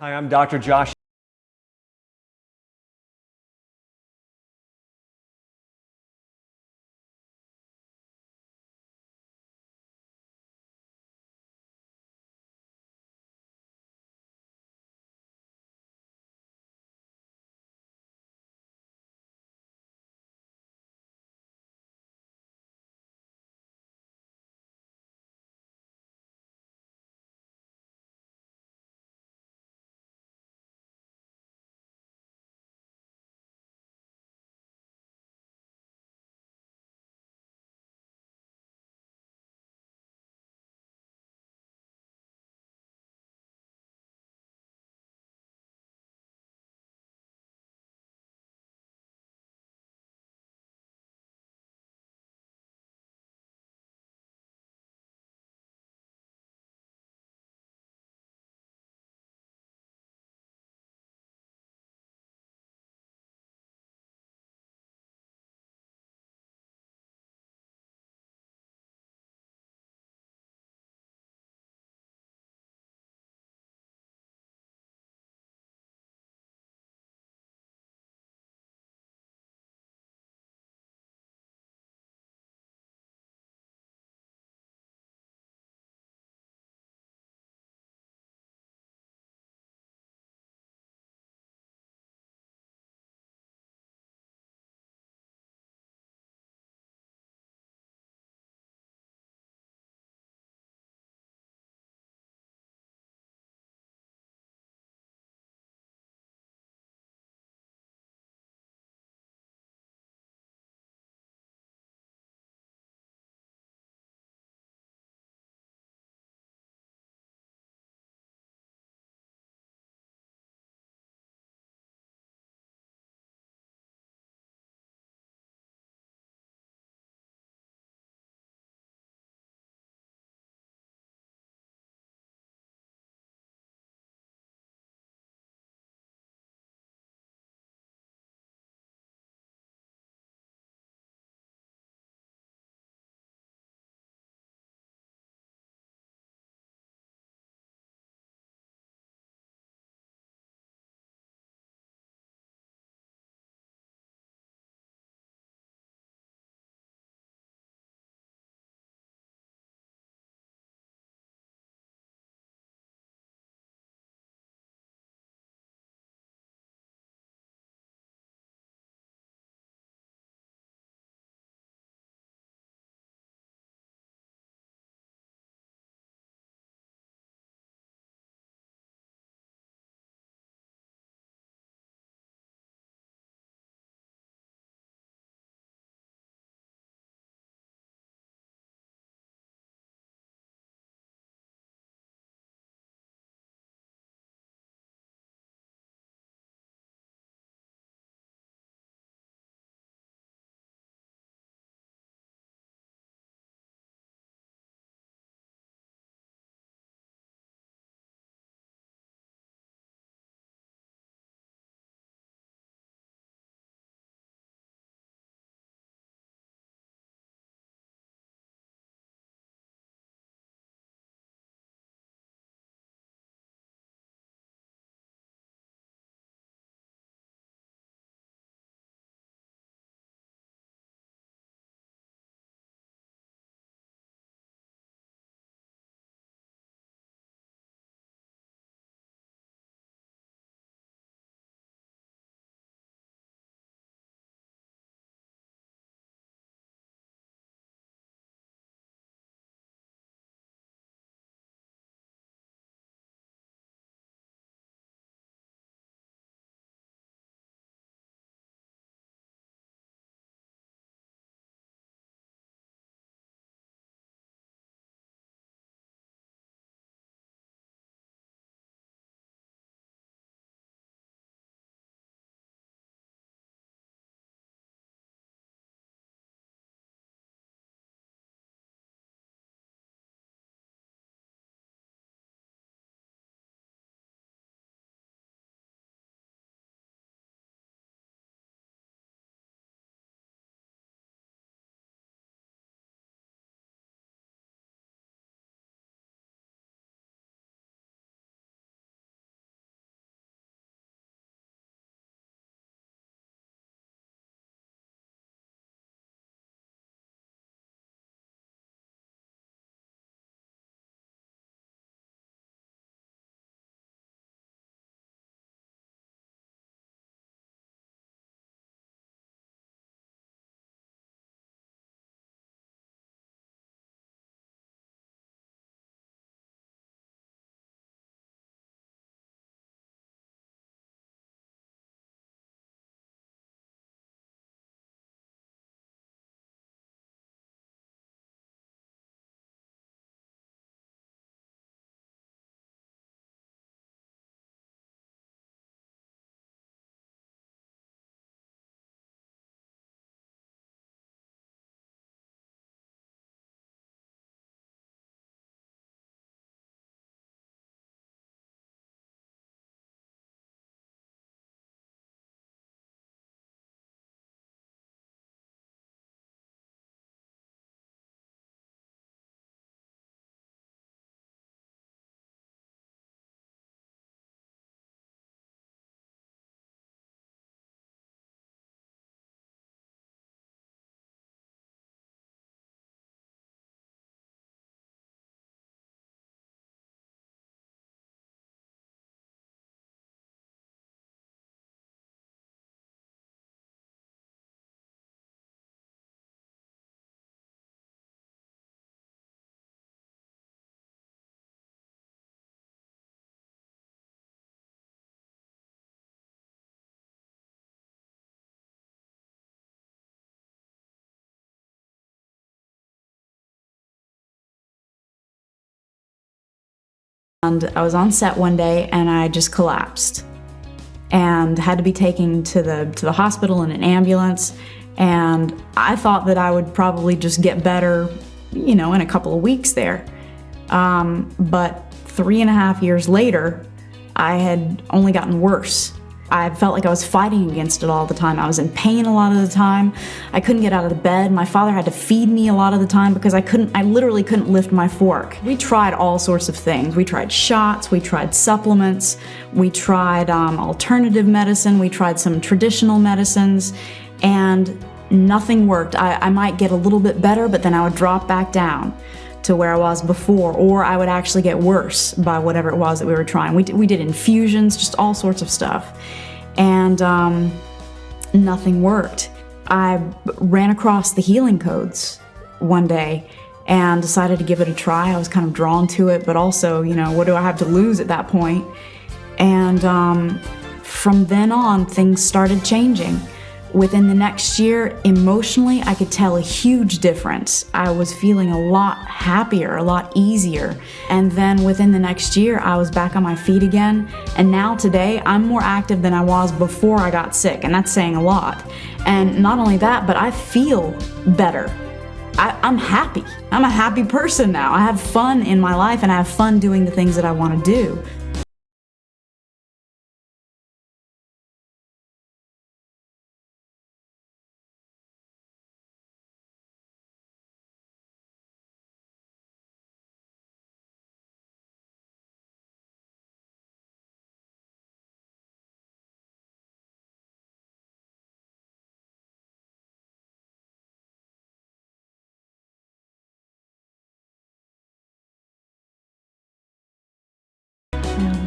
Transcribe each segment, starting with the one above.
Hi, I'm Dr. Josh. And I was on set one day and I just collapsed and had to be taken to the hospital in an ambulance. And I thought that I would probably just get better, in a couple of weeks there. But 3.5 years later, I had only gotten worse. I felt like I was fighting against it all the time. I was in pain a lot of the time. I couldn't get out of the bed. My father had to feed me a lot of the time because I literally couldn't lift my fork. We tried all sorts of things. We tried shots, we tried supplements, we tried alternative medicine, we tried some traditional medicines, and nothing worked. I might get a little bit better, but then I would drop back down to where I was before, or I would actually get worse by whatever it was that we were trying. We did infusions, just all sorts of stuff, and nothing worked. I ran across the healing codes one day and decided to give it a try. I was kind of drawn to it, but also, what do I have to lose at that point? And from then on, things started changing. Within the next year, emotionally, I could tell a huge difference. I was feeling a lot happier, a lot easier. And then within the next year, I was back on my feet again. And now today, I'm more active than I was before I got sick, and that's saying a lot. And not only that, but I feel better. I'm happy. I'm a happy person now. I have fun in my life, and I have fun doing the things that I want to do.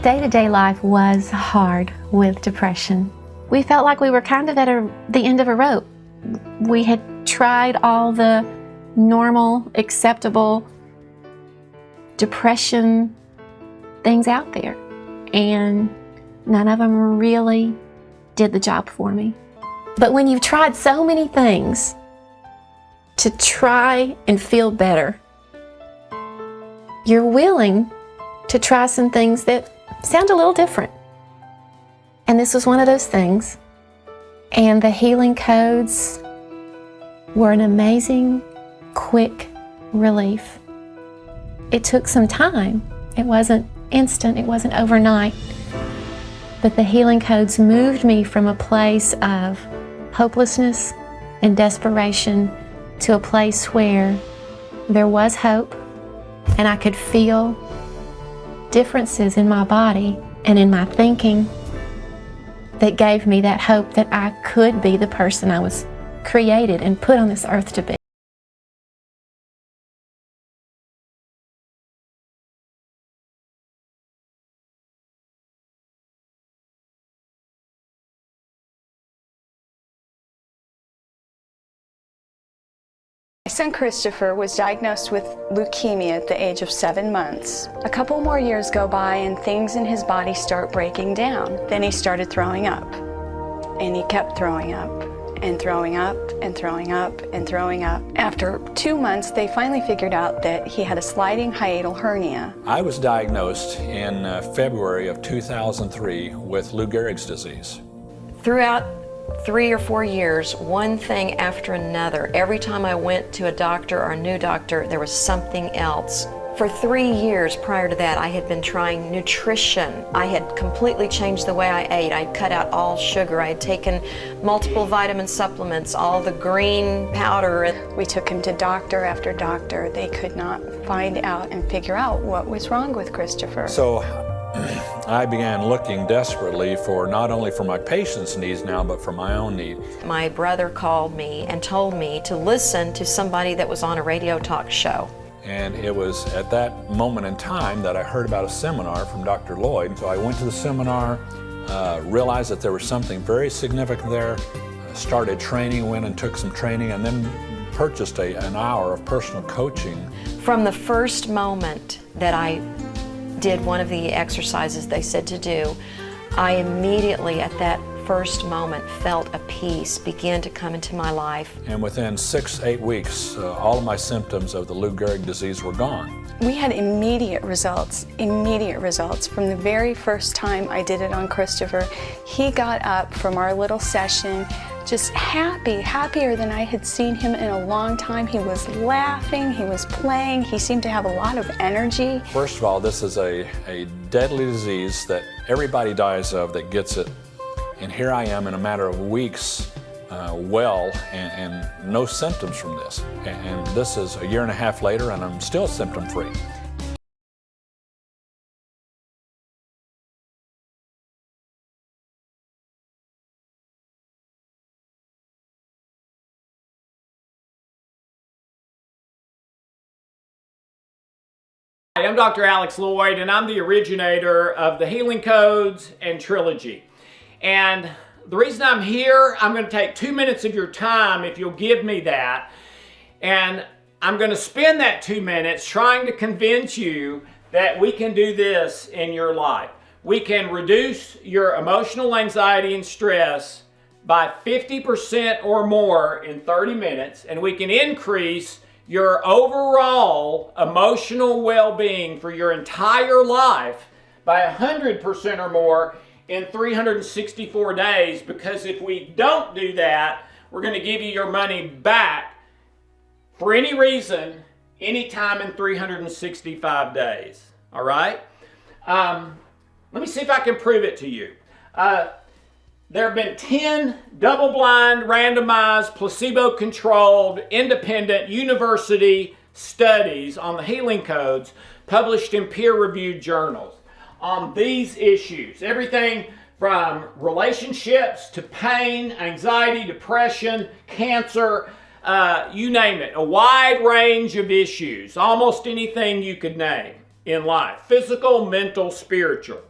Day-to-day life was hard with depression. We felt like we were kind of at the end of a rope. We had tried all the normal, acceptable depression things out there, and none of them really did the job for me. But when you've tried so many things to try and feel better, you're willing to try some things that sound a little different. And this was one of those things. And the healing codes were an amazing, quick relief. It took some time. It wasn't instant, it wasn't overnight. But the healing codes moved me from a place of hopelessness and desperation to a place where there was hope, and I could feel differences in my body and in my thinking that gave me that hope that I could be the person I was created and put on this earth to be. My son Christopher was diagnosed with leukemia at the age of 7 months. A couple more years go by and things in his body start breaking down. Then he started throwing up, and he kept throwing up and throwing up and throwing up and throwing up. After 2 months, they finally figured out that he had a sliding hiatal hernia. I was diagnosed in February of 2003 with Lou Gehrig's disease. Throughout 3 or 4 years, one thing after another. Every time I went to a doctor or a new doctor, there was something else. For 3 years prior to that, I had been trying nutrition. I had completely changed the way I ate. I had cut out all sugar. I had taken multiple vitamin supplements, all the green powder. We took him to doctor after doctor. They could not find out and figure out what was wrong with Christopher. So I began looking desperately for not only for my patient's needs now, but for my own need. My brother called me and told me to listen to somebody that was on a radio talk show. And it was at that moment in time that I heard about a seminar from Dr. Lloyd. So I went to the seminar, realized that there was something very significant there, started training, went and took some training, and then purchased an hour of personal coaching. From the first moment that I did one of the exercises they said to do, I immediately at that first moment felt a peace begin to come into my life. And within 6-8 weeks, all of my symptoms of the Lou Gehrig disease were gone. We had immediate results from the very first time I did it on Christopher. He got up from our little session just happier than I had seen him in a long time. He was laughing, he was playing, he seemed to have a lot of energy. First of all, this is a deadly disease that everybody dies of that gets it. And here I am in a matter of weeks, well, and no symptoms from this. And this is 1.5 years later, and I'm still symptom-free. Hi, I'm Dr. Alex Lloyd, and I'm the originator of the Healing Codes and Trilogy. And the reason I'm here, I'm going to take 2 minutes of your time, if you'll give me that, and I'm going to spend that 2 minutes trying to convince you that we can do this in your life. We can reduce your emotional anxiety and stress by 50% or more in 30 minutes, and we can increase your overall emotional well-being for your entire life by 100% or more in 364 days, because if we don't do that, we're going to give you your money back for any reason, anytime in 365 days. All right? Let me see if I can prove it to you. There have been 10 double-blind, randomized, placebo-controlled, independent university studies on the Healing Codes published in peer-reviewed journals on these issues. Everything from relationships to pain, anxiety, depression, cancer, you name it. A wide range of issues. Almost anything you could name in life. Physical, mental, spiritual.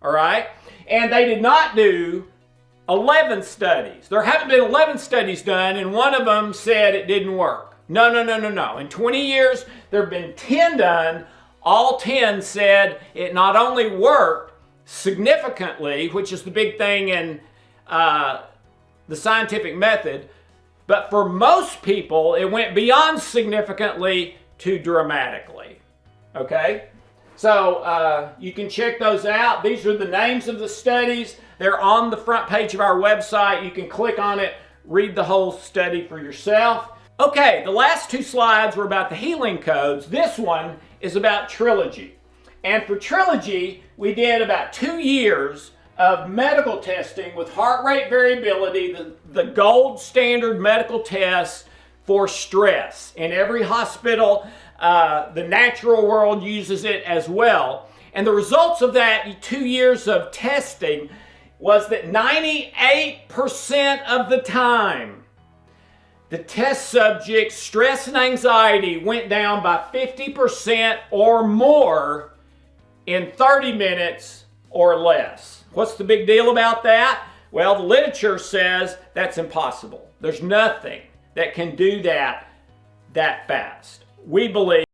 All right? And they did not do 11 studies. There haven't been 11 studies done, and one of them said it didn't work. No. In 20 years, there have been 10 done. All 10 said it not only worked significantly, which is the big thing in the scientific method, but for most people, it went beyond significantly to dramatically. Okay? So you can check those out. These are the names of the studies. They're on the front page of our website. You can click on it, read the whole study for yourself. Okay, the last 2 slides were about the Healing Codes. This one is about Trilogy. And for Trilogy, we did about 2 years of medical testing with heart rate variability, the gold standard medical test for stress. In every hospital, the natural world uses it as well. And the results of that 2 years of testing was that 98% of the time, the test subject's stress and anxiety went down by 50% or more in 30 minutes or less. What's the big deal about that? Well, the literature says that's impossible. There's nothing that can do that fast. We believe